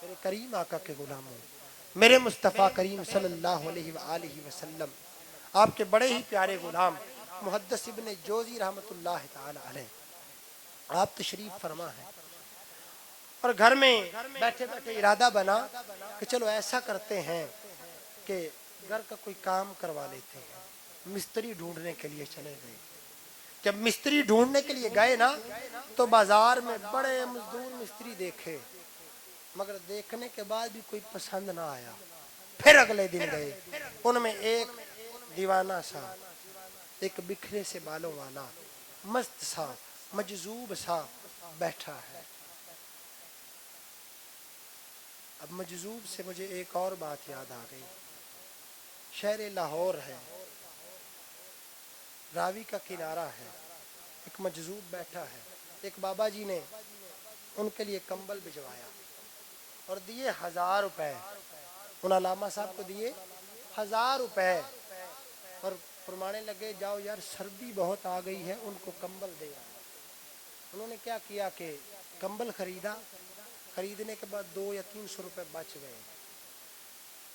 میرے کریم آقا کے غلاموں، میرے مصطفیٰ کریم صلی اللہ علیہ وآلہ وسلم، آپ کے بڑے ہی پیارے غلام محدث ابن جوزی رحمۃ اللہ تعالی علیہ، آپ تشریف فرما ہے اور گھر میں بیٹھے بیٹھے ارادہ بنا کہ چلو ایسا کرتے ہیں کہ گھر کا کوئی کام کروا لیتے ہیں۔ مستری ڈھونڈنے کے لیے چلے گئے۔ جب مستری ڈھونڈنے کے لیے گئے نا تو بازار میں بڑے مزدور مستری دیکھے، مگر دیکھنے کے بعد بھی کوئی پسند نہ آیا۔ پھر اگلے دن گئے، ان میں ایک دیوانہ سا، ایک بکھرے سے بالوں والا، مست سا، مجذوب سا بیٹھا ہے۔ اب مجذوب سے مجھے ایک اور بات یاد آ گئی۔ شہر لاہور ہے، راوی کا کنارہ ہے، ایک مجذوب بیٹھا ہے۔ ایک بابا جی نے ان کے لیے کمبل بھجوایا اور دیے 1000 روپے۔ ان علامہ صاحب کو دیے 1000 روپے اور فرمانے لگے جاؤ یار سردی بہت آ گئی ہے، ان کو کمبل دے آؤ۔ انہوں نے کیا کیا کہ کمبل خریدا، خریدنے کے بعد 200 یا 300 روپے بچ گئے،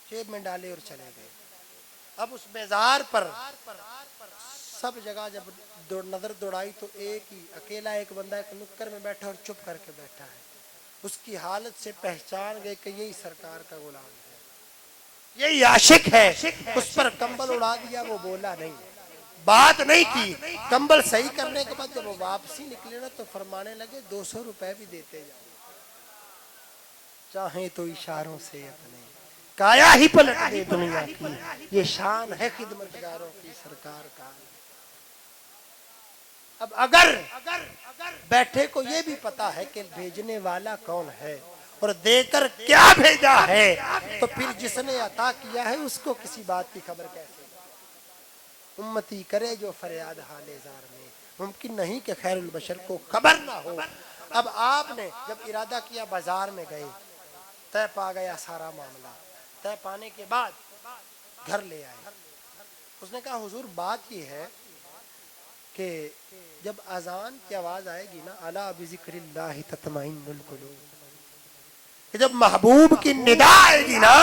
جیب میں ڈالے اور چلے گئے۔ اب اس بیزار پر سب جگہ جب نظر دوڑائی تو ایک ہی اکیلا ایک بندہ ایک نکر میں بیٹھا اور چپ کر کے بیٹھا ہے۔ اس کی حالت سے پہچان گئے کہ یہی سرکار کا غلام ہے، یہی عاشق ہے۔ اس پر کمبل اڑا دیا، وہ بولا نہیں، بات نہیں کی۔ کمبل صحیح کرنے کے بعد جب وہ واپسی نکلے نا تو فرمانے لگے 200 روپے بھی دیتے جاؤ، چاہیں تو اشاروں سے اپنے کایا ہی پلٹ دے دنیا کی، یہ شان ہے خدمتگاروں کی سرکار کا۔ اب اگر بیٹھے کو یہ بھی پتا ہے کہ بھیجنے والا کون ہے اور دے کر کیا بھیجا ہے، تو پھر جس نے عطا کیا ہے اس کو کسی بات کی خبر کیسے؟ امتی کرے جو فریاد حال زار میں، ممکن نہیں کہ خیر البشر کو خبر نہ ہو۔ اب آپ نے جب ارادہ کیا بازار میں گئے، طے پا گیا سارا معاملہ۔ طے پانے کے بعد گھر لے آئے۔ اس نے کہا حضور بات یہ ہے کہ جب اذان کی آواز آئے گی نا الا بذکر اللہ تطمئن القلوب، کہ جب محبوب کی ندا آئے گی نا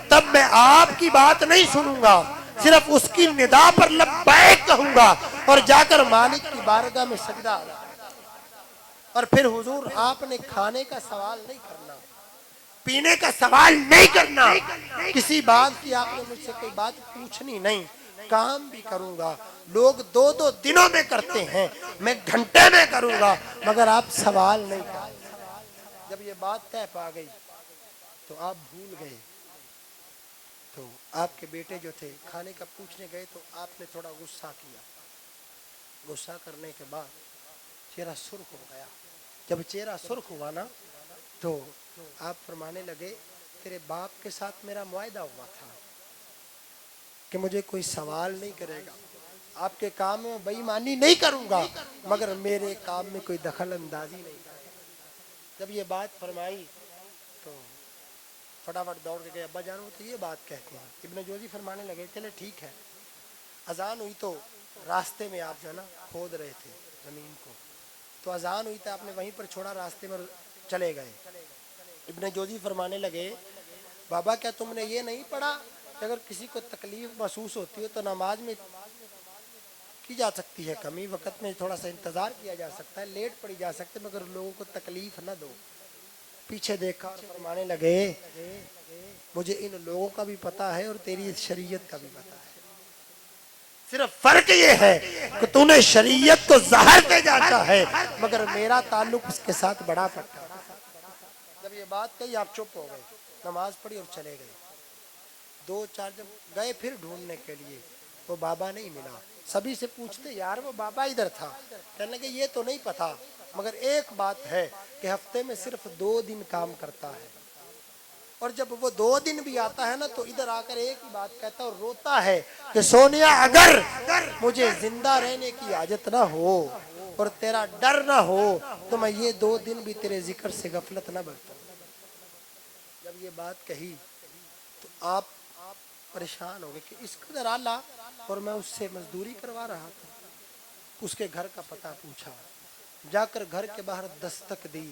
تب میں آپ کی بات نہیں سنوں گا، صرف اس کی ندا پر لبیک کہوں گا اور جا کر مالک کی بارگاہ میں سجدہ ادا کروں گا۔ اور پھر حضور آپ نے کھانے کا سوال نہیں کرنا، پینے کا سوال نہیں کرنا، کسی بات کی آپ نے مجھ سے کوئی بات پوچھنی نہیں۔ کام بھی کروں گا، لوگ 2 دنوں میں کرتے ہیں، میں گھنٹے میں کروں گا، مگر آپ سوال نہیں کریں۔ جب یہ بات طے پا گئی تو آپ بھول گئے۔ تو آپ کے بیٹے جو تھے کھانے کا پوچھنے گئے تو آپ نے تھوڑا غصہ کیا۔ غصہ کرنے کے بعد چہرہ سرخ ہو گیا۔ جب چہرہ سرخ ہوا نا تو آپ فرمانے لگے تیرے باپ کے ساتھ میرا معاہدہ ہوا تھا کہ مجھے کوئی سوال نہیں کرے گا، آپ کے کام میں بے ایمانی نہیں کروں گا، مگر میرے کام میں کوئی دخل اندازی نہیں کرے گا۔ جب یہ بات فرمائی تو فٹافٹ دوڑ کے گئے، ابا جان وہ تو یہ بات کہتے ہیں۔ ابن جوزی فرمانے لگے چلے ٹھیک ہے۔ اذان ہوئی تو راستے میں آپ جو ہے نا کھود رہے تھے زمین کو، تو اذان ہوئی تو آپ نے وہیں پر چھوڑا، راستے میں چلے گئے۔ ابن جوزی فرمانے لگے بابا کیا تم نے یہ نہیں پڑھا کہ اگر کسی کو تکلیف محسوس ہوتی ہے تو نماز میں کی جا سکتی ہے کمی، وقت میں تھوڑا سا انتظار کیا جا سکتا ہے، لیٹ پڑی جا سکتے، مگر لوگوں کو تکلیف نہ دو۔ پیچھے دیکھا اور فرمانے لگے مجھے ان لوگوں کا بھی پتا ہے اور تیری شریعت کا بھی پتا ہے، صرف فرق یہ ہے کہ تو نے شریعت کو ظاہر دے جاتا ہے مگر میرا تعلق اس کے ساتھ بڑا پکا ہے۔ جب یہ بات کہی آپ چپ ہو گئے، نماز پڑھی اور چلے گئے۔ 2-4 جب گئے پھر ڈھونڈنے کے لیے، وہ بابا نہیں ملا۔ سبھی سے پوچھتے یار وہ بابا ادھر تھا، کہنے لگے یہ تو نہیں پتا، مگر ایک بات ہے کہ ہفتے میں صرف 2 دن کام کرتا ہے، اور جب وہ 2 دن بھی آتا ہے نا تو ادھر آ کر ایک ہی بات کہتا ہے اور روتا ہے کہ سونیا اگر مجھے زندہ رہنے کی حاجت نہ ہو اور تیرا ڈر نہ ہو تو میں یہ 2 دن بھی تیرے ذکر سے غفلت نہ برتوں۔ جب یہ بات کہی تو آپ پریشان ہو گئے کہ اس قدر اعلیٰ، اور میں اس سے مزدوری کروا رہا تھا۔ اس کے گھر کا پتہ پوچھا، جا کر گھر کے باہر دستک دی،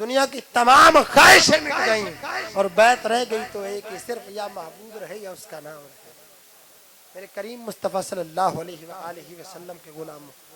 دنیا کی تمام خواہشیں مٹ گئیں اور بیت رہ گئی تو ایک ہی، صرف یا محبوب رہے یا اس کا نام رہے۔ میرے کریم مصطفیٰ صلی اللہ علیہ وآلہ وسلم کے غلاموں،